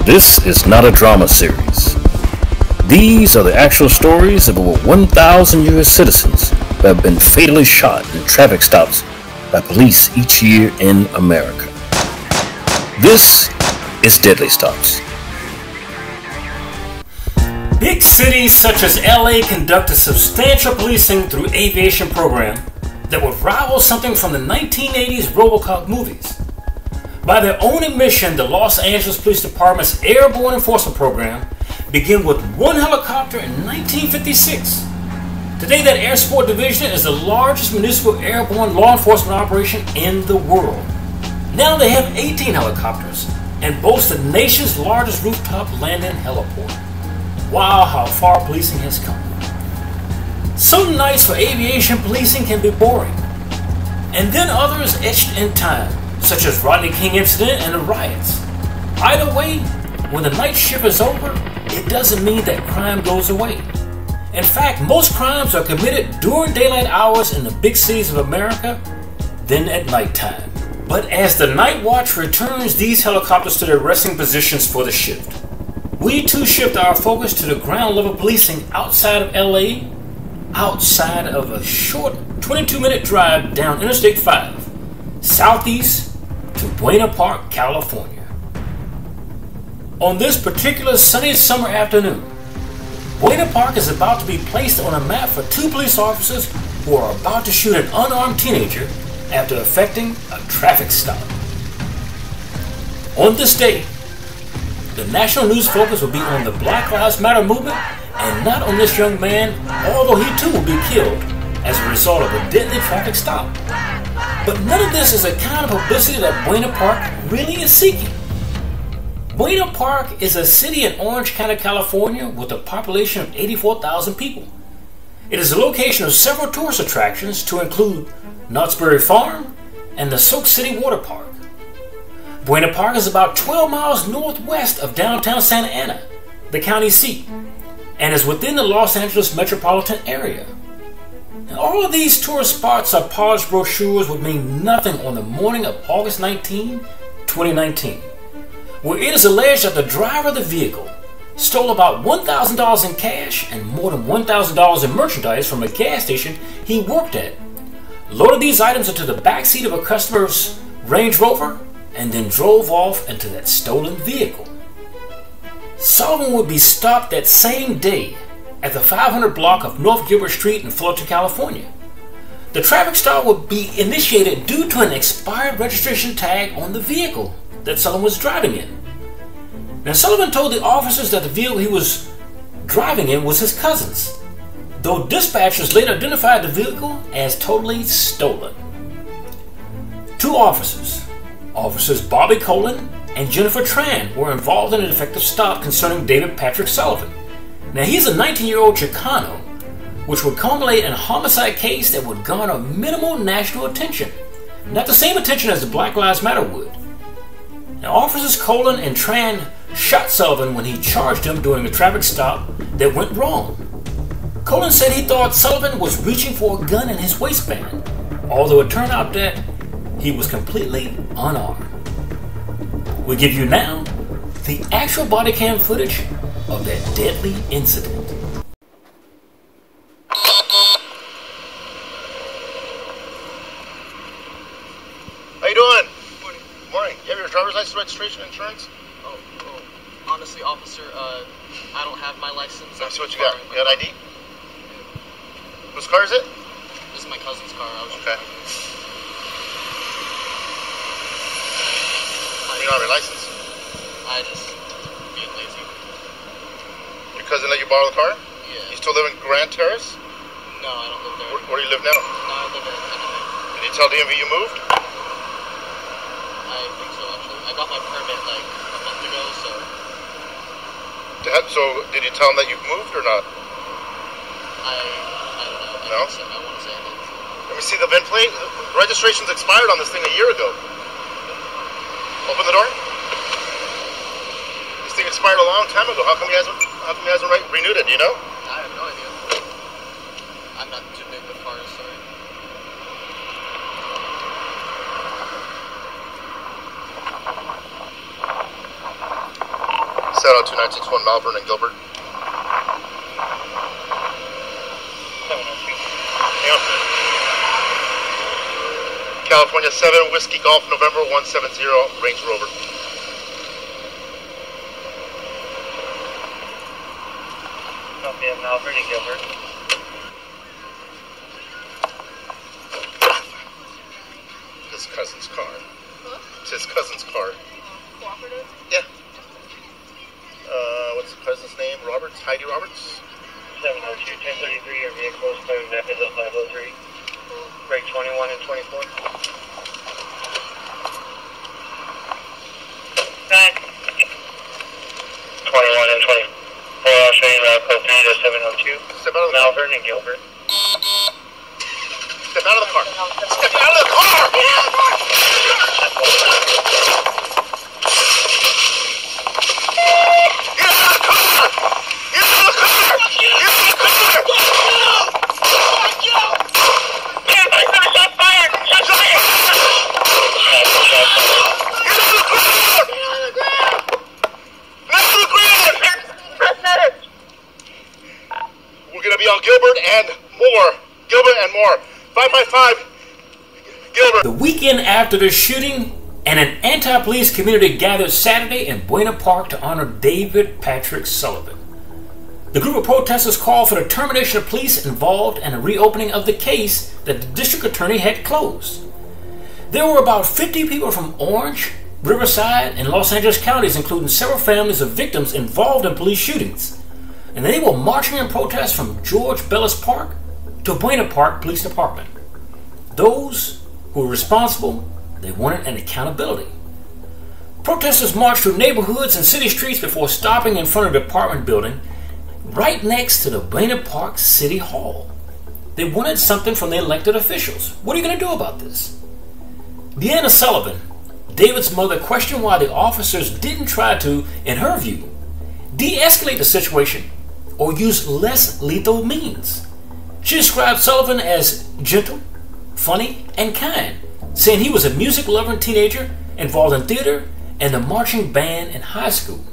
This is not a drama series. These are the actual stories of over 1,000 U.S. citizens who have been fatally shot in traffic stops by police each year in America. This is Deadly Stops. Big cities such as LA conduct a substantial policing through aviation program that would rival something from the 1980s RoboCop movies. By their own admission, the Los Angeles Police Department's Airborne Enforcement Program began with one helicopter in 1956. Today, that Air Support Division is the largest municipal airborne law enforcement operation in the world. Now they have 18 helicopters and boast the nation's largest rooftop landing heliport. Wow, how far policing has come. Some nights for aviation policing can be boring, and then others etched in time, such as Rodney King incident and the riots. Either way, when the night shift is over, it doesn't mean that crime goes away. In fact, most crimes are committed during daylight hours in the big cities of America, then at nighttime. But as the night watch returns these helicopters to their resting positions for the shift, we too shift our focus to the ground level policing outside of LA, outside of a short 22-minute drive down Interstate 5, southeast to Buena Park, California. On this particular sunny summer afternoon, Buena Park is about to be placed on a map for two police officers who are about to shoot an unarmed teenager after effecting a traffic stop. On this day, the national news focus will be on the Black Lives Matter movement and not on this young man, although he too will be killed as a result of a deadly traffic stop. But none of this is the kind of publicity that Buena Park really is seeking. Buena Park is a city in Orange County, California with a population of 84,000 people. It is the location of several tourist attractions to include Knott's Berry Farm and the Soak City Water Park. Buena Park is about 12 miles northwest of downtown Santa Ana, the county seat, and is within the Los Angeles metropolitan area. Now, all of these tourist spots are polished brochures would mean nothing on the morning of August 19, 2019, where it is alleged that the driver of the vehicle stole about $1,000 in cash and more than $1,000 in merchandise from a gas station he worked at, loaded these items into the backseat of a customer's Range Rover, and then drove off into that stolen vehicle. Sullivan would be stopped that same day at the 500 block of North Gilbert Street in Fullerton, California. The traffic stop would be initiated due to an expired registration tag on the vehicle that Sullivan was driving in. Now, Sullivan told the officers that the vehicle he was driving in was his cousin's, though dispatchers later identified the vehicle as totally stolen. Two officers, Officers Bobby Colon and Jennifer Tran, were involved in a defective stop concerning David Patrick Sullivan. Now, he's a 19-year-old Chicano, which would culminate in a homicide case that would garner minimal national attention. Not the same attention as the Black Lives Matter would. Now, Officers Colon and Tran shot Sullivan when he charged him during a traffic stop that went wrong. Colon said he thought Sullivan was reaching for a gun in his waistband, although it turned out that he was completely unarmed. We give you now the actual body cam footage of that deadly incident. How you doing? Morning. Morning. You have your driver's license, registration, insurance? Oh, honestly, officer, I don't have my license. Let me see what you got. You got ID? Whose car is it? This is my cousin's car. Okay. You don't have your license? I just being lazy. Your cousin let you borrow the car? Yeah. You still live in Grand Terrace? No, I don't live there. Where do you live now? No, I live in Anaheim. Did you tell DMV you moved? I think so, actually. I got my permit like a month ago, so. So, did you tell them that you've moved or not? I don't know. No? I want to say I did. Let me see the VIN plate. The registration's expired on this thing a year ago. Open the door. This thing expired a long time ago. How come you hasn't renewed it? Do you know? I have no idea. I'm not too big with cars, sorry. set on 2961 Malvern and Gilbert. 702. Yeah. California 7 Whiskey Golf November 170 Range Rover. Copy of Malvern and Gilbert. His cousin's car. Huh? It's his cousin's car. Cooperative? Yeah. What's the cousin's name? Roberts? Heidi Roberts? 702, 1033, your vehicle is claiming that is a 503. Break 21 and 24. 9. 21 and 24. I'll show you route code 3 to 702. Step out of the car. Malvern and Gilbert. Step out of the car. Step out of the car! Get out of the car! Get out of the car! Get out of the car! Get out of the car! Yeah, I'm gonna shot fire! Shot fire! Get out of the ground! Get on the ground! Not to the ground! Press medic! We're gonna be on Gilbert and more. Gilbert and more. 5x5. Gilbert. The weekend after the shooting, and an anti-police community gathered Saturday in Buena Park to honor David Patrick Sullivan. The group of protesters called for the termination of police involved and a reopening of the case that the district attorney had closed. There were about 50 people from Orange, Riverside, and Los Angeles counties, including several families of victims involved in police shootings. And they were marching in protest from George Bellis Park to Buena Park Police Department. Those who were responsible, they wanted an accountability. Protesters marched through neighborhoods and city streets before stopping in front of the apartment building right next to the Buena Park City Hall. They wanted something from the elected officials. What are you going to do about this? Deanna Sullivan, David's mother, questioned why the officers didn't try to, in her view, de-escalate the situation or use less lethal means. She described Sullivan as gentle, funny, and kind, saying he was a music-loving teenager involved in theater and the marching band in high school.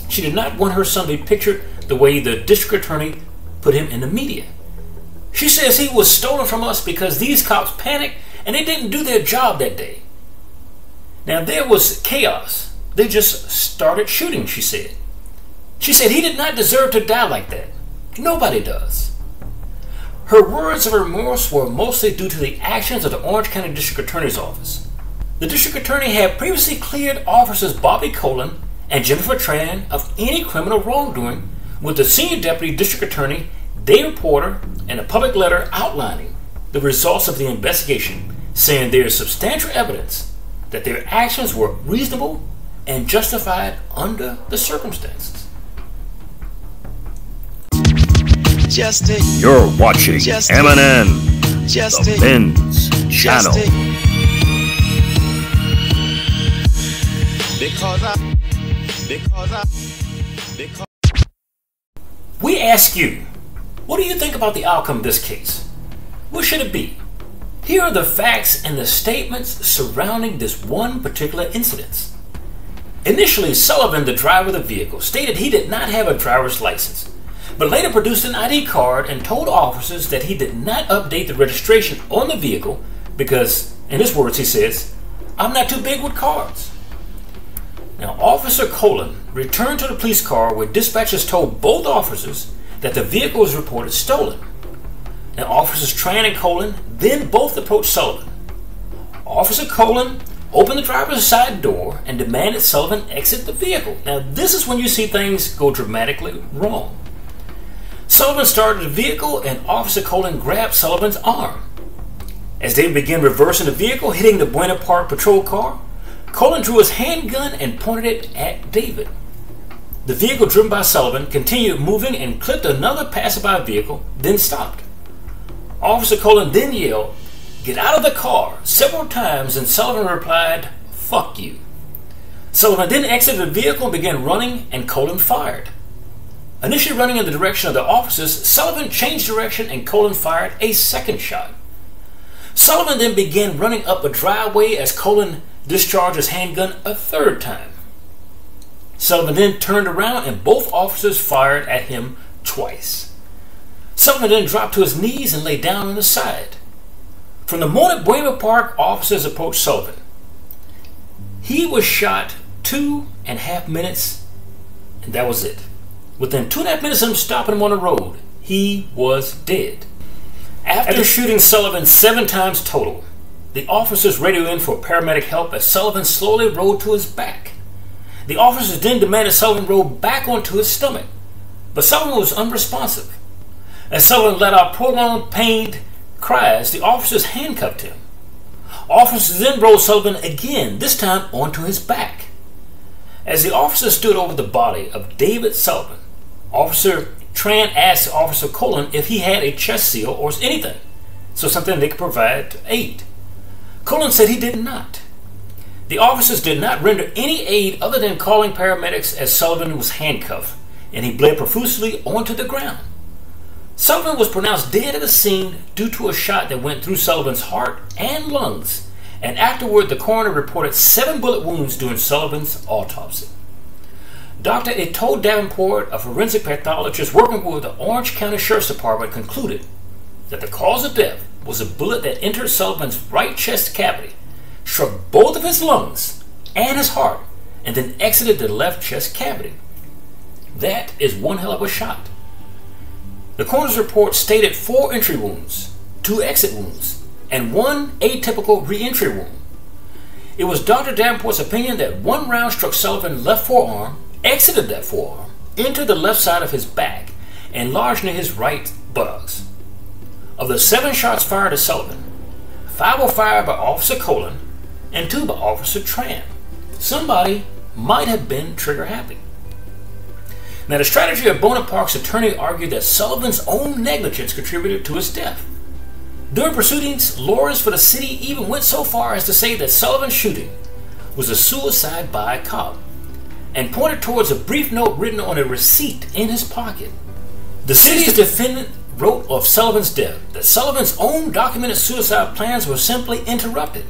She did not want her son to be pictured the way the district attorney put him in the media. She says he was stolen from us because these cops panicked and they didn't do their job that day. Now there was chaos. They just started shooting, she said. She said he did not deserve to die like that. Nobody does. Her words of remorse were mostly due to the actions of the Orange County District Attorney's Office. The District Attorney had previously cleared officers Bobby Colon and Jennifer Tran of any criminal wrongdoing, with the Senior Deputy District Attorney, David Porter, and a public letter outlining the results of the investigation, saying there is substantial evidence that their actions were reasonable and justified under the circumstances. You're watching MNN, the Men's Channel. We ask you, what do you think about the outcome of this case? What should it be? Here are the facts and the statements surrounding this one particular incident. Initially, Sullivan, the driver of the vehicle, stated he did not have a driver's license, but later produced an ID card and told officers that he did not update the registration on the vehicle because, in his words, he says, "I'm not too big with cards." Now, Officer Colon returned to the police car where dispatchers told both officers that the vehicle was reported stolen. Now, Officers Tran and Colon then both approached Sullivan. Officer Colon opened the driver's side door and demanded Sullivan exit the vehicle. Now, this is when you see things go dramatically wrong. Sullivan started the vehicle and Officer Colon grabbed Sullivan's arm. As they began reversing the vehicle, hitting the Buena Park patrol car, Colon drew his handgun and pointed it at David. The vehicle driven by Sullivan continued moving and clipped another passerby vehicle, then stopped. Officer Colon then yelled, "Get out of the car," several times, and Sullivan replied, "Fuck you." Sullivan then exited the vehicle and began running, and Colon fired. Initially running in the direction of the officers, Sullivan changed direction and Colon fired a second shot. Sullivan then began running up a driveway as Colon discharged his handgun a third time. Sullivan then turned around and both officers fired at him twice. Sullivan then dropped to his knees and lay down on his side. From the moment Buena Park officers approached Sullivan, he was shot 2.5 minutes, and that was it. Within 2.5 minutes of him stopping him on the road, he was dead. After shooting Sullivan 7 times total, the officers radioed in for paramedic help as Sullivan slowly rolled to his back. The officers then demanded Sullivan roll back onto his stomach, but Sullivan was unresponsive. As Sullivan let out prolonged, pained cries, the officers handcuffed him. Officers then rolled Sullivan again, this time onto his back. As the officer stood over the body of David Sullivan, Officer Tran asked Officer Cullen if he had a chest seal or anything, so something they could provide to aid. Cullen said he did not. The officers did not render any aid other than calling paramedics as Sullivan was handcuffed, and he bled profusely onto the ground. Sullivan was pronounced dead at the scene due to a shot that went through Sullivan's heart and lungs, and afterward the coroner reported 7 bullet wounds during Sullivan's autopsy. Dr. Ito Davenport, a forensic pathologist working with the Orange County Sheriff's Department, concluded that the cause of death was a bullet that entered Sullivan's right chest cavity, struck both of his lungs and his heart, and then exited the left chest cavity. That is one hell of a shot. The coroner's report stated 4 entry wounds, 2 exit wounds, and 1 atypical re-entry wound. It was Dr. Davenport's opinion that 1 round struck Sullivan's left forearm, exited that forearm, entered the left side of his back, and lodged near his right buttocks. Of the 7 shots fired at Sullivan, 5 were fired by Officer Cullen and 2 by Officer Tran. Somebody might have been trigger happy. Now, the strategy of Buena Park's attorney argued that Sullivan's own negligence contributed to his death. During proceedings, lawyers for the city even went so far as to say that Sullivan's shooting was a suicide by a cop, and pointed towards a brief note written on a receipt in his pocket. The city's defendant wrote of Sullivan's death that Sullivan's own documented suicide plans were simply interrupted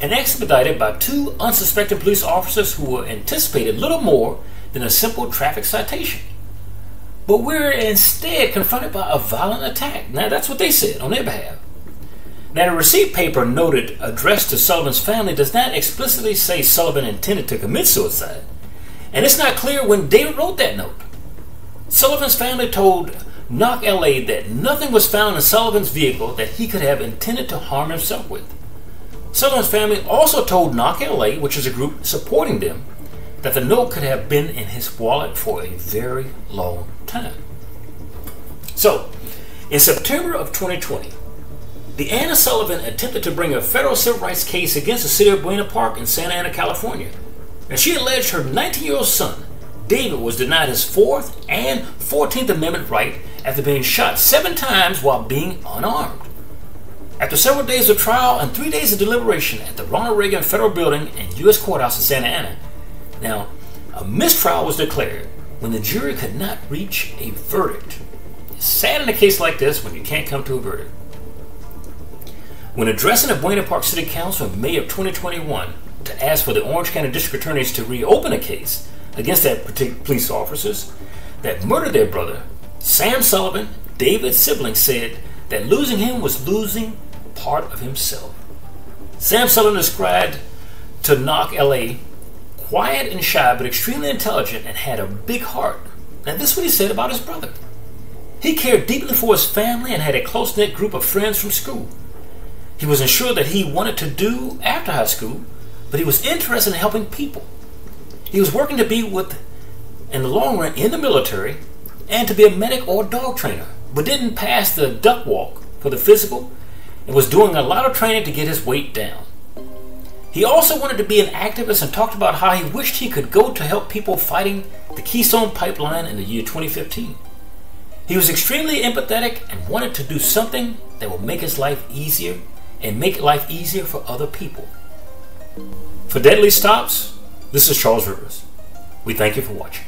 and expedited by 2 unsuspecting police officers who were anticipated little more than a simple traffic citation, but were instead confronted by a violent attack. Now, that's what they said on their behalf. Now, the receipt paper noted addressed to Sullivan's family does not explicitly say Sullivan intended to commit suicide, and it's not clear when David wrote that note. Sullivan's family told Knock LA that nothing was found in Sullivan's vehicle that he could have intended to harm himself with. Sullivan's family also told Knock LA, which is a group supporting them, that the note could have been in his wallet for a very long time. So, in September of 2020, Deanna Sullivan attempted to bring a federal civil rights case against the city of Buena Park in Santa Ana, California. And she alleged her 19-year-old son, David, was denied his 4th and 14th Amendment right after being shot 7 times while being unarmed. After several days of trial and 3 days of deliberation at the Ronald Reagan Federal Building and U.S. Courthouse in Santa Ana, now, a mistrial was declared when the jury could not reach a verdict. It's sad in a case like this when you can't come to a verdict. When addressing the Buena Park City Council in May of 2021 to ask for the Orange County District Attorneys to reopen a case against that particular police officers that murdered their brother, Sam Sullivan, David's sibling, said that losing him was losing part of himself. Sam Sullivan described to Knock LA quiet and shy, but extremely intelligent and had a big heart. And this is what he said about his brother. He cared deeply for his family and had a close-knit group of friends from school. He wasn't sure that he wanted to do after high school, but he was interested in helping people. He was working to be with, in the long run, in the military and to be a medic or a dog trainer, but didn't pass the duck walk for the physical and was doing a lot of training to get his weight down. He also wanted to be an activist and talked about how he wished he could go to help people fighting the Keystone Pipeline in the year 2015. He was extremely empathetic and wanted to do something that would make his life easier and make life easier for other people. For Deadly Stops, this is Charles Rivers. We thank you for watching.